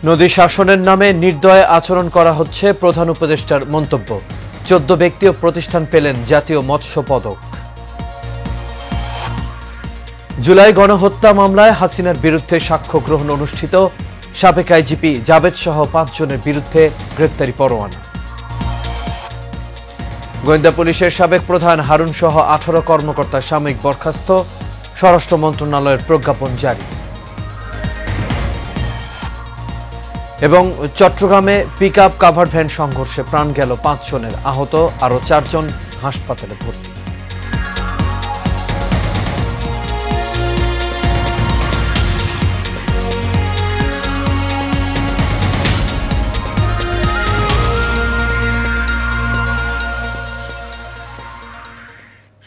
নদী শাসনের নামে নির্দয় আচরণ করা হচ্ছে প্রধান উপদেষ্টার মন্তব্য। 14 ব্যক্তি ও প্রতিষ্ঠান পেলেন জাতীয় মৎস্য পদক। জুলাই গণহত্যা মামলায় হাসিনার বিরুদ্ধে সাক্ষ্য গ্রহণ অনুষ্ঠিত। সাবেক আইজিপি জাবেদ সহ 5 জনের বিরুদ্ধে গ্রেফতারি পরোয়ানা। গোয়েন্দা পুলিশের সাবেক প্রধান হারুন সহ 18 কর্মকর্তা সাময়িক বরখাস্ত। স্বরাষ্ট্র মন্ত্রণালয়ের প্রজ্ঞাপন জারি। এবং চট্টগ্রামে পিকআপ কাভার্ড ভ্যান সংঘর্ষে প্রাণ গেল 5 জনের, আহত আরো 4 জন হাসপাতালে ভর্তি।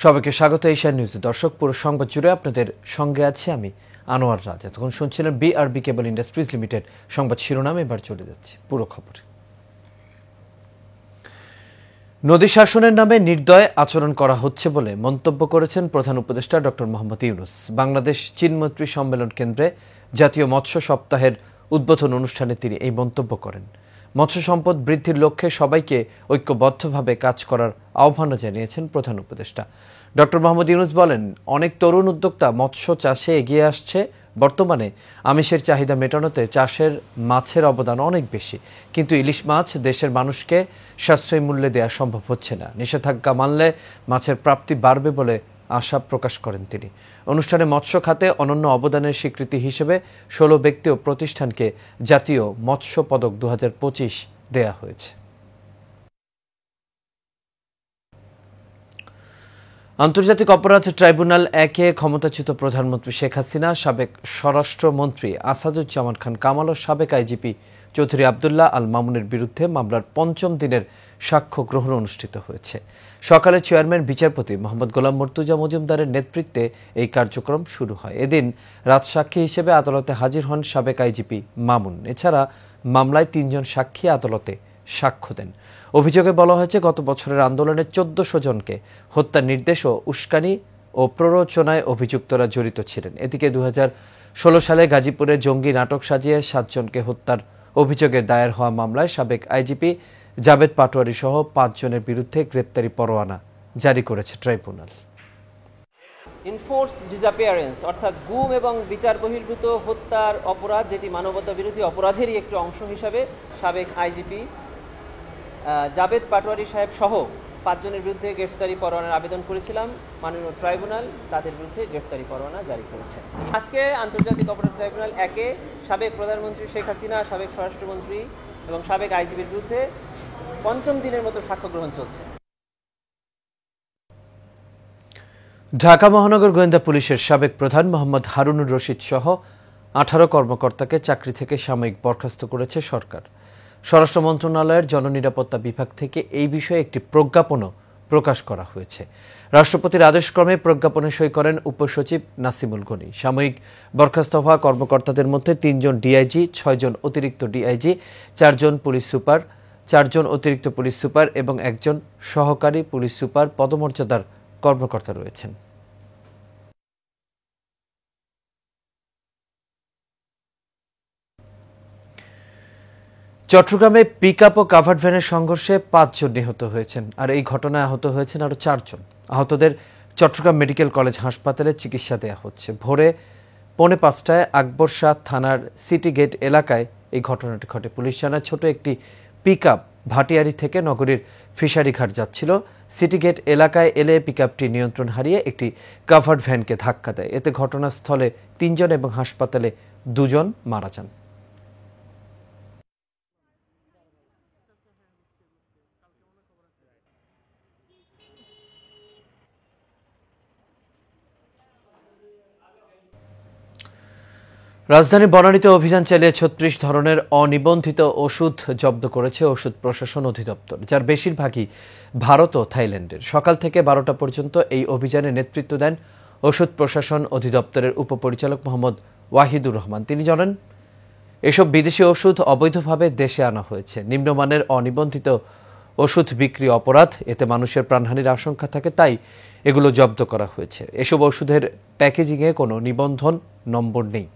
সবাইকে স্বাগত এশিয়ান নিউজে। দর্শক, পুরো সংবাদ জুড়ে আপনাদের সঙ্গে আছি আমি আনোয়ার রাজা। তখন শুনছিলেন বিআরবি কেবল ইন্ডাস্ট্রিজ লিমিটেড সংবাদ শিরোনাম। এবার চলে যাচ্ছে পুরো খবরে। নদী শাসনের নামে নির্দয় আচরণ করা হচ্ছে বলে মন্তব্য করেছেন প্রধান উপদেষ্টা ডক্টর মোহাম্মদ ইউনূস। বাংলাদেশ চীন মৈত্রী সম্মেলন কেন্দ্রে জাতীয় মৎস্য সপ্তাহের উদ্বোধন অনুষ্ঠানে তিনি এই মন্তব্য করেন। মৎস্য সম্পদ বৃদ্ধির লক্ষ্যে সবাইকে ঐক্যবদ্ধভাবে কাজ করার আহ্বান জানিয়েছেন প্রধান উপদেষ্টা। ডক্টর মোহাম্মদ ইউনূস বলেন, অনেক তরুণ উদ্যোক্তা মৎস্য চাষে এগিয়ে আসছে। বর্তমানে আমিষের চাহিদা মেটানোতে চাষের মাছের অবদান অনেক বেশি, কিন্তু ইলিশ মাছ দেশের মানুষকে সাশ্রয়ী মূল্যে দেওয়া সম্ভব হচ্ছে না। নিষেধাজ্ঞা মানলে মাছের প্রাপ্তি বাড়বে বলে আশা প্রকাশ করেন তিনি। অনুষ্ঠানে মৎস্য খাতে অনন্য অবদানের স্বীকৃতি হিসেবে 16 ব্যক্তি ও প্রতিষ্ঠানকে জাতীয় মৎস্য পদক 2025 দেয়া হয়েছে। আন্তর্জাতিক অপরাধ ট্রাইব্যুনাল 1-এ ক্ষমতাচ্যুত প্রধানমন্ত্রী শেখ হাসিনা, সাবেক স্বরাষ্ট্রমন্ত্রী আসাদুজ্জামান খান কামাল ও সাবেক আইজিপি চৌধুরী আবদুল্লাহ আল মামুনের বিরুদ্ধে মামলার 5ম দিনের সাক্ষ্য গ্রহণ অনুষ্ঠিত হয়েছে। সকালে চেয়ারম্যান বিচারপতি মোহাম্মদ গোলাম মর্তুজা মজুমদারের নেতৃত্বে এই কার্যক্রম শুরু হয়। এদিন রাজসাক্ষী হিসেবে আদালতে হাজির হন সাবেক আইজিপি মামুন। এছাড়া মামলায় 3 জন সাক্ষী আদালতে সাক্ষ্য দেন। অভিযোগে বলা হয়েছে, গত বছরের আন্দোলনে 1400 জনকে হত্যার নির্দেশ ও উস্কানি ও প্ররোচনায় অভিযুক্তরা জড়িত ছিলেন। এদিকে 2016 সালে গাজীপুরে জঙ্গি নাটক সাজিয়ে 7 জনকে হত্যার অভিযোগে দায়ের হওয়া মামলায় সাবেক আইজিপি জাবেদ পাটোয়ারি সহ 5 জনের বিরুদ্ধে গ্রেপ্তারি পরোয়ানা জারি করেছে ট্রাইব্যুনাল। ইনফোর্স ডিসঅ্যাপিয়ারেন্স অর্থাৎ গুম এবং বিচার বহির্ভূত হত্যার অপরাধ, যেটি মানবতা বিরোধী অপরাধেরই একটি অংশ হিসাবে সাবেক আইজিপি জাবেদ পাটোয়ারি সাহেব সহ 5 জনের বিরুদ্ধে গ্রেফতারি পরোয়ানার আবেদন করেছিলাম। মাননীয় ট্রাইব্যুনাল তাদের বিরুদ্ধে গ্রেফতারি পরোয়ানা জারি করেছে। আজকে আন্তর্জাতিক অপরাধ ট্রাইব্যুনাল 1-এ সাবেক প্রধানমন্ত্রী শেখ হাসিনা, সাবেক স্বরাষ্ট্রমন্ত্রী এবং সাবেক আইজিপির বিরুদ্ধে 5ম দিনের মতো সাক্ষ্য গ্রহণ চলছে। ঢাকা মহানগর গোয়েন্দা পুলিশের সাবেক প্রধান মোহাম্মদ হারুনুর রশিদ সহ 18 কর্মকর্তাকে চাকরি থেকে সাময়িক বরখাস্ত করেছে সরকার। স্বরাষ্ট্র মন্ত্রণালয়ের জননিরাপত্তা বিভাগ থেকে এই বিষয়ে একটি প্রজ্ঞাপনও প্রকাশ করা হয়েছে। রাষ্ট্রপতির আদেশক্রমে প্রজ্ঞাপনে সই করেন উপসচিব নাসিমুল গনি। সাময়িক বরখাস্ত হওয়া কর্মকর্তাদের মধ্যে 3 জন ডিআইজি, 6 জন অতিরিক্ত ডিআইজি, 4 জন পুলিশ সুপার, 4 জন অতিরিক্ত পুলিশ সুপার এবং 1 জন সহকারী পুলিশ সুপার পদমর্যাদার কর্মকর্তা রয়েছেন। চট্টগ্রামে পিকআপ ও কাভার্ড ভ্যানের সংঘর্ষে 5 জন নিহত হয়েছেন, আর এই ঘটনায় আহত হয়েছেন আরো 4 জন। আহতদের চট্টগ্রাম মেডিকেল কলেজ হাসপাতালে চিকিৎসা দেওয়া হচ্ছে। ভোরে 4:45টায় আকবর শাহ থানার সিটি গেট এলাকায় এই ঘটনাটি ঘটে। পুলিশ জানায়, ছোট একটি পিকআপ ভাটিয়ারি থেকে নগরীর ফিশারি ঘাট যাচ্ছিল। সিটি গেট এলাকায় এলে পিকআপটি নিয়ন্ত্রণ হারিয়ে একটি কাভার্ড ভ্যানকে ধাক্কা দেয়। এতে ঘটনাস্থলে 3 জন এবং হাসপাতালে 2 জন মারা যান। রাজধানী বনানীতে অভিযান চালিয়ে 36 ধরনের অনিবন্ধিত ওষুধ জব্দ করেছে ওষুধ প্রশাসন অধিদপ্তর, যার বেশিরভাগই ভারত ও থাইল্যান্ডের। সকাল থেকে 12টা পর্যন্ত এই অভিযানে নেতৃত্ব দেন ওষুধ প্রশাসন অধিদপ্তরের উপপরিচালক মোহাম্মদ ওয়াহিদুর রহমান। তিনি জানান, এসব বিদেশি ওষুধ অবৈধভাবে দেশে আনা হয়েছে। নিম্নমানের অনিবন্ধিত ওষুধ বিক্রি অপরাধ, এতে মানুষের প্রাণহানির আশঙ্কা থাকে, তাই এগুলো জব্দ করা হয়েছে। এসব ওষুধের প্যাকেজিংয়ে কোনো নিবন্ধন নম্বর নেই।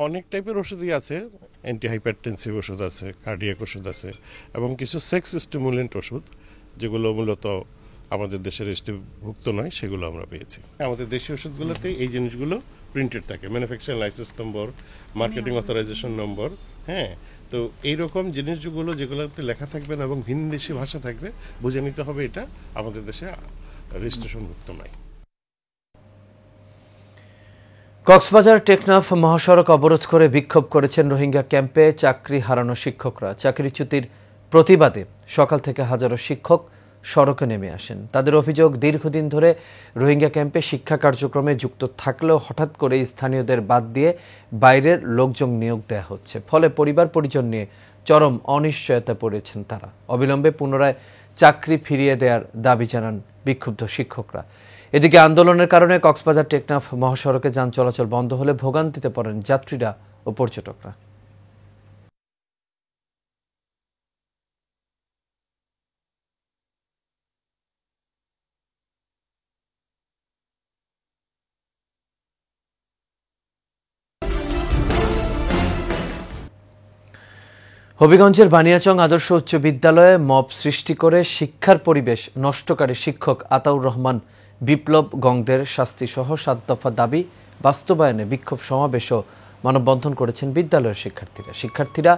অনেক টাইপের ওষুধই আছে, অ্যান্টি হাইপারটেনসিভ ওষুধ আছে, কার্ডিয়াক ওষুধ আছে এবং কিছু সেক্স স্টিমুলেন্ট ওষুধ যেগুলো মূলত আমাদের দেশের ভুক্ত নয়, সেগুলো আমরা পেয়েছি। আমাদের দেশীয় ওষুধগুলোতে এই জিনিসগুলো প্রিন্টেড থাকে, ম্যানুফ্যাকচারিং লাইসেন্স নম্বর, মার্কেটিং অথরাইজেশন নম্বর। হ্যাঁ, তো এইরকম জিনিসগুলো যেগুলোতে লেখা থাকবে না এবং ভিনদেশি ভাষা থাকবে, বুঝে নিতে হবে এটা আমাদের দেশে রেজিস্ট্রেশনভুক্ত নয়। কক্সবাজার টেকনাফ মহাসড়ক অবরোধ করে বিক্ষোভ করেছেন রোহিঙ্গা ক্যাম্পে চাকরি হারানো শিক্ষকরা। চাকরিচ্যুতির প্রতিবাদে সকাল থেকে হাজারো শিক্ষক সড়কে নেমে আসেন। তাদের অভিযোগ, দীর্ঘদিন ধরে রোহিঙ্গা ক্যাম্পে শিক্ষা কার্যক্রমে যুক্ত থাকলেও হঠাৎ করে স্থানীয়দের বাদ দিয়ে বাইরের লোকজন নিয়োগ দেওয়া হচ্ছে। ফলে পরিবার পরিজন নিয়ে চরম অনিশ্চয়তা পড়েছেন তারা। অবিলম্বে পুনরায় চাকরি ফিরিয়ে দেওয়ার দাবি জানান বিক্ষুব্ধ শিক্ষকরা। এদিকে আন্দোলনের কারণে কক্সবাজার টেকনাফ মহাসড়কে যান চলাচল বন্ধ হলে ভোগান্তিতে পড়েন যাত্রীরা ও পর্যটকরা। হবিগঞ্জের বানিয়াচং আদর্শ উচ্চ বিদ্যালয়ে মব সৃষ্টি করে শিক্ষার পরিবেশ নষ্টকারী শিক্ষক আতাউর রহমান বিপ্লব গংদের শাস্তিসহ ৭ দফা দাবি বাস্তবায়নে বিক্ষোভ সমাবেশ ও মানববন্ধন করেছেন বিদ্যালয়ের শিক্ষার্থীরা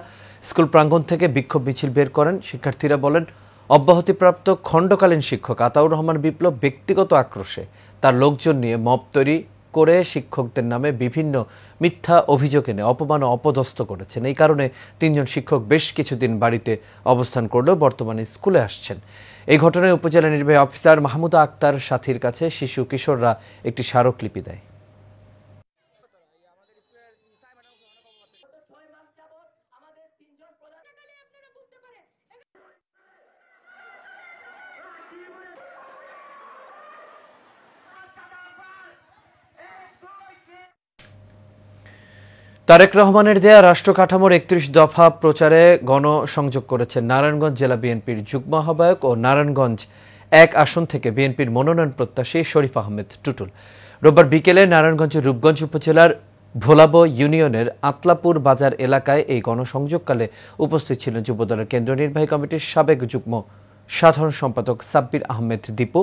স্কুল প্রাঙ্গণ থেকে বিক্ষোভ মিছিল বের করেন। শিক্ষার্থীরা বলেন, অব্যাহতিপ্রাপ্ত খণ্ডকালীন শিক্ষক আতাউর রহমান বিপ্লব ব্যক্তিগত আক্রোশে তার লোকজন নিয়ে মব তৈরি করে শিক্ষকদের নামে বিভিন্ন মিথ্যা অভিযোগ এনে অপমান ও অপদস্থ করেছেন। এই কারণে ৩ জন শিক্ষক বেশ কিছুদিন বাড়িতে অবস্থান করলেও বর্তমানে স্কুলে আসছেন। এই ঘটনায় উপজেলা নির্বাহী অফিসার মাহমুদা আক্তার সাথীর কাছে শিশু কিশোররা একটি স্মারকলিপি দেয়। তারেক রহমানের দেয়া রাষ্ট্র কাঠামোর ৩১ দফা প্রচারে গণসংযোগ করেছেন নারায়ণগঞ্জ জেলা বিএনপির যুগ্ম আহ্বায়ক ও নারায়ণগঞ্জ ১ আসন থেকে বিএনপির মনোনয়ন প্রত্যাশী শরীফ আহমেদ টুটুল। রোববার বিকেলে নারায়ণগঞ্জের রূপগঞ্জ উপজেলার ভোলাবো ইউনিয়নের আতলাপুর বাজার এলাকায় এই গণসংযোগকালে উপস্থিত ছিলেন যুবদলের কেন্দ্রীয় নির্বাহী কমিটির সাবেক যুগ্ম সাধারণ সম্পাদক সাব্বির আহমেদ দীপু,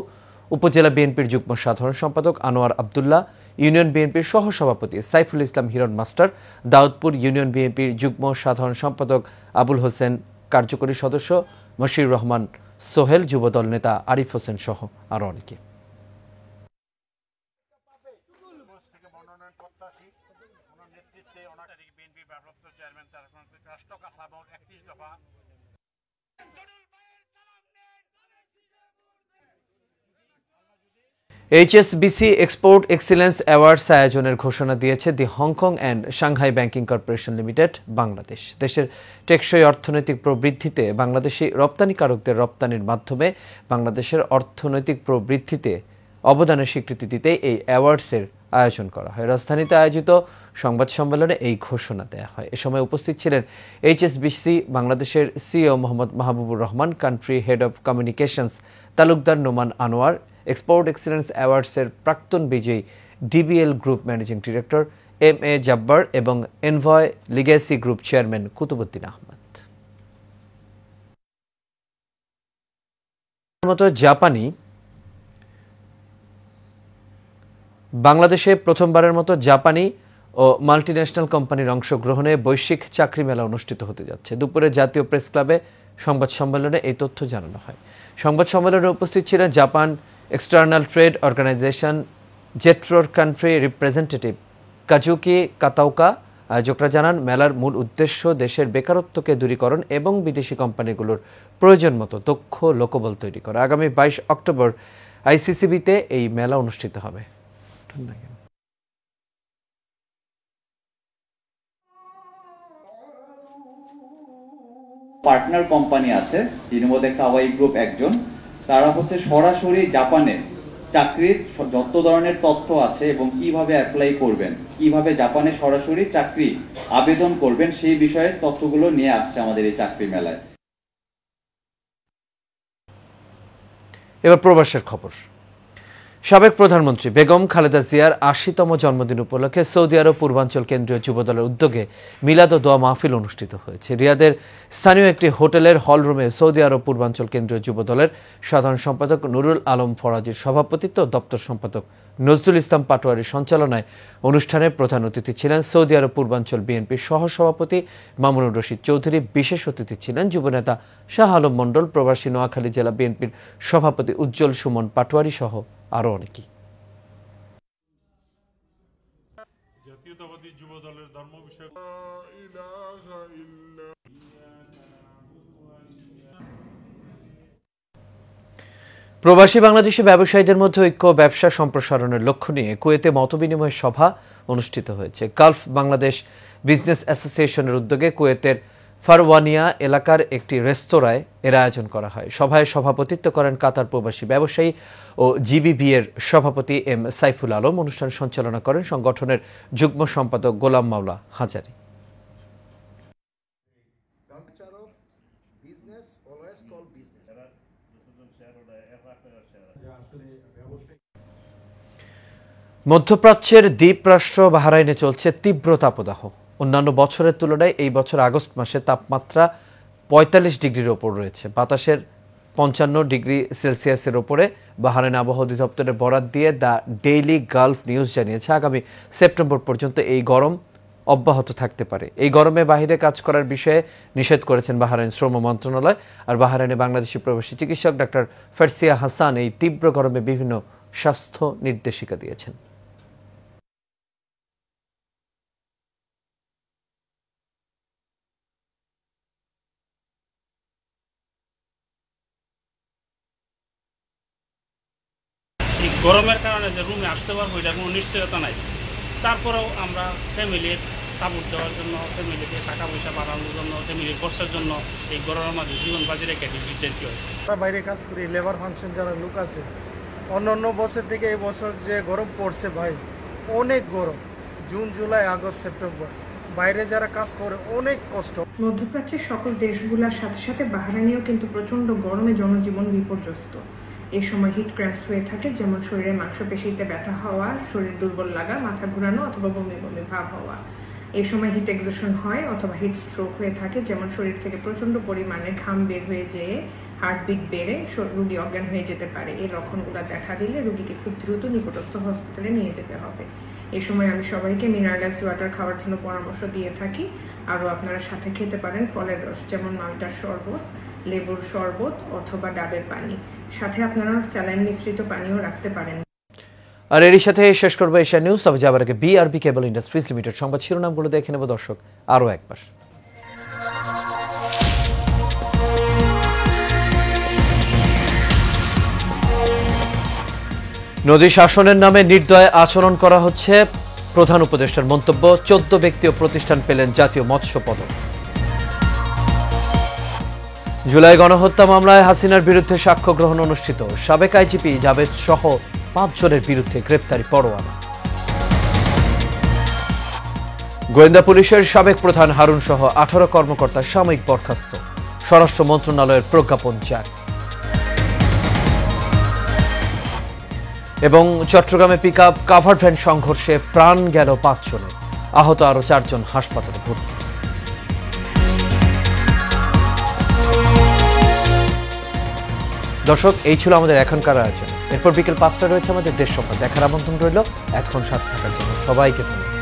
উপজেলা বিএনপির যুগ্ম সাধারণ সম্পাদক আনোয়ার আবদুল্লাহ, ইউনিয়ন বিএনপির সহসভাপতি সাইফুল ইসলাম হিরণ মাস্টার, দাউদপুর ইউনিয়ন বিএনপির যুগ্ম সাধারণ সম্পাদক আবুল হোসেন, কার্যকরী সদস্য মশির রহমান সোহেল, যুবদল নেতা আরিফ হোসেন সহ আরো অনেকে। এইচএসবিসি এক্সপোর্ট এক্সিলেন্স অ্যাওয়ার্ডস আয়োজনের ঘোষণা দিয়েছে the Hong Kong and Shanghai banking corporation limited Bangladesh. দেশের টেকসই অর্থনৈতিক প্রবৃদ্ধিতে বাংলাদেশি রপ্তানিকারকদের রপ্তানির মাধ্যমে বাংলাদেশের অর্থনৈতিক প্রবৃদ্ধিতে অবদানের স্বীকৃতি দিতে এই অ্যাওয়ার্ডসের আয়োজন করা হয়। রাজধানীতে আয়োজিত সংবাদ সম্মেলনে এই ঘোষণা দেওয়া হয়। এ সময় উপস্থিত ছিলেন এইচএসবিসি বাংলাদেশের CEO Mohammad Mahbubur Rahman, country head of communications Talukdar Noman Anwar, export excellence অ্যাওয়ার্ডসের প্রাক্তন বিজয়ী DBL group managing director M A. Jabbar এবং envoy legacy group chairman Kutubuddin Ahmed. বাংলাদেশে প্রথমবারের মতো জাপানি ও মাল্টিন্যাশনাল কোম্পানির অংশগ্রহণে বৈশ্বিক চাকরি মেলা অনুষ্ঠিত হতে যাচ্ছে। দুপুরে জাতীয় প্রেস ক্লাবে সংবাদ সম্মেলনে এই তথ্য জানানো হয়। সংবাদ সম্মেলনে উপস্থিত ছিলেন জাপান এক্সটার্নাল ট্রেড অর্গানাইজেশন জেট্রোর কান্ট্রি রিপ্রেজেন্টেটিভ কাজুকি কাতাওকা। আয়োজকরা জানান, মেলার মূল উদ্দেশ্য দেশের বেকারত্বকে দূরীকরণ এবং বিদেশি কোম্পানিগুলোর প্রয়োজন মতো দক্ষ লোকবল তৈরি করা। আগামী ২২ অক্টোবর আইসিসিবিতে এই মেলা অনুষ্ঠিত হবে। পার্টনার কোম্পানি আছে, যিনি মধ্যে কাওয়াই গ্রুপ একজন। তারা হচ্ছে সরাসরি জাপানের চাকরির যত ধরনের তথ্য আছে এবং কিভাবে অ্যাপ্লাই করবেন, কিভাবে জাপানে সরাসরি চাকরি আবেদন করবেন, সেই বিষয়ে তথ্যগুলো নিয়ে আসছে আমাদের এই চাকরি মেলায়। এবার প্রবাসের খবর। সাবেক প্রধানমন্ত্রী বেগম খালেদা জিয়ার ৮০তম জন্মদিন উপলক্ষে সৌদি আরব পূর্বাঞ্চল কেন্দ্রীয় যুবদলের উদ্যোগে মিলাদ ও দোয়া মাহফিল অনুষ্ঠিত হয়েছে। রিয়াদের স্থানীয় একটি হোটেলের হলরুমে সৌদি আরব পূর্বাঞ্চল কেন্দ্রীয় যুবদলের সাধারণ সম্পাদক নুরুল আলম ফরাজির সভাপতিত্ব, দপ্তর সম্পাদক নজরুল ইসলাম পাটোয়ারির সঞ্চালনায় অনুষ্ঠানে প্রধান অতিথি ছিলেন সৌদি আরব পূর্বাঞ্চল বিএনপির সহসভাপতি মামুনুর রশিদ চৌধুরী। বিশেষ অতিথি ছিলেন যুবনেতা শাহ আলম মণ্ডল, প্রবাসী নোয়াখালী জেলা বিএনপির সভাপতি উজ্জ্বল সুমন পাটোয়ারি সহ আরো অনেকেই। জাতীয়তাবাদী যুবদলের ধর্ম বিষয়ক প্রবাসী বাংলাদেশি ব্যবসায়ীদের মধ্যে ঐক্য ব্যবসা সম্প্রসারণের লক্ষ্য নিয়ে কুয়েতে মতবিনিময় সভা অনুষ্ঠিত হয়েছে। গালফ বাংলাদেশ বিজনেস অ্যাসোসিয়েশনের উদ্যোগে কুয়েতের ফারওয়ানিয়া এলাকার একটি রেস্তোরাঁয় এর আয়োজন করা হয়। সভায় সভাপতিত্ব করেন কাতার প্রবাসী ব্যবসায়ী ও জিবিবি এর সভাপতি এম সাইফুল আলম। অনুষ্ঠান সঞ্চালনা করেন সংগঠনের যুগ্ম সম্পাদক গোলাম মাওলা হাজারি। মধ্যপ্রাচ্যের দ্বীপ রাষ্ট্র বাহরাইনে চলছে তীব্র তাপদাহ। অন্যান্য বছরের তুলনায় এই বছর আগস্ট মাসে তাপমাত্রা ৪৫ ডিগ্রির ওপর রয়েছে। বাতাসের ৫৫ ডিগ্রি সেলসিয়াসের ওপরে। বাহরাইন আবহাওয়া অধিদপ্তরের বরাত দিয়ে দ্য ডেইলি গালফ নিউজ জানিয়েছে, আগামী সেপ্টেম্বর পর্যন্ত এই গরম অব্যাহত থাকতে পারে। এই গরমে বাহিরে কাজ করার বিষয়ে নিষেধ করেছেন বাহরাইন শ্রম মন্ত্রণালয়। আর বাহরাইনে বাংলাদেশি প্রবাসী চিকিৎসক ডাক্তার ফারসিয়া হাসান এই তীব্র গরমে বিভিন্ন স্বাস্থ্য নির্দেশিকা দিয়েছেন। এই গরমের কারণে যে রুমে আসতে পারবো এটা কোনো নিশ্চয়তা নাই। তারপরেও আমরা ফ্যামিলির সাপোর্ট দেওয়ার জন্য, ফ্যামিলিকে টাকা পয়সা বাড়ানোর জন্য, ফ্যামিলির খরচের জন্য এই গরমের মাঝে জীবন বাজি রেখে যেতে হয়। আমরা বাইরে কাজ করি, লেবার ফাংশন যারা লোক আছে, অন্য বছর থেকে এই বছর যে গরম পড়ছে ভাই, অনেক গরম। জুন, জুলাই, আগস্ট, সেপ্টেম্বর বাইরে যারা কাজ করে অনেক কষ্ট। মধ্যপ্রাচ্যের সকল দেশগুলোর সাথে সাথে বাহরাইনেও কিন্তু প্রচণ্ড গরমে জনজীবন বিপর্যস্ত। এই সময় হিট ক্র্যাম্পস হয়ে থাকে, যেমন শরীরে মাংসপেশিতে ব্যথা হওয়া, শরীর দুর্বল লাগা, মাথা ঘোরানো অথবা বমি বমি ভাব হওয়া। এই সময় হিট এক্সোশন হয় অথবা হিট স্ট্রোক হয়ে থাকে, যেমন শরীর থেকে প্রচণ্ড পরিমাণে ঘাম বের হয়ে যেয়ে হার্টবিট বেড়ে রোগী অজ্ঞান হয়ে যেতে পারে। এই লক্ষণগুলো দেখা দিলে রোগীকে খুব দ্রুত নিকটস্থ হসপিটালে নিয়ে যেতে হবে। এই সময় আমি সবাইকে মিনারেলাইজড ওয়াটার খাওয়ার জন্য পরামর্শ দিয়ে থাকি। আরও আপনারা সাথে খেতে পারেন ফলের রস, যেমন মালটার শরবত, লেবুর শরবত অথবা ডাবের পানি। সাথে আপনারা স্যালাইন মিশ্রিত পানিও রাখতে পারেন। আর এরই সাথে শেষ করবো এশিয়া নিউজ। তবে যাবার আগে বিআরবি কেবল ইন্ডাস্ট্রিজ লিমিটেড সংবাদ শিরোনামগুলো দেখে নেব দর্শক আরও একবার। নদী শাসনের নামে নির্দয় আচরণ করা হচ্ছে, প্রধান উপদেষ্টার মন্তব্য। 14 ব্যক্তি ও প্রতিষ্ঠান পেলেন জাতীয় মৎস্য পদক। জুলাই গণহত্যা মামলায় হাসিনার বিরুদ্ধে সাক্ষ্য গ্রহণ অনুষ্ঠিত। সাবেক আইজিপি জাভেদ সহ 5 জনের বিরুদ্ধে গ্রেপ্তারি পরোয়ানা। গোয়েন্দা পুলিশের সাবেক প্রধান হারুন সহ 18 কর্মকর্তা সাময়িক বরখাস্ত। স্বরাষ্ট্র মন্ত্রণালয়ের প্রজ্ঞাপন জারি। এবং চট্টগ্রামে পিকআপ কাভার্ড ভ্যান সংঘর্ষে প্রাণ গেল 5 জনের, আহত আরো 4 জন হাসপাতালে ভর্তি। দর্শক, এই ছিল আমাদের এখনকার আয়োজন। এরপর বিকেল 5টায় রয়েছে আমাদের দেশ সংবাদ। দেখার আমন্ত্রণ রইল। এখন সাথে থাকার জন্য সবাইকে ধন্যবাদ।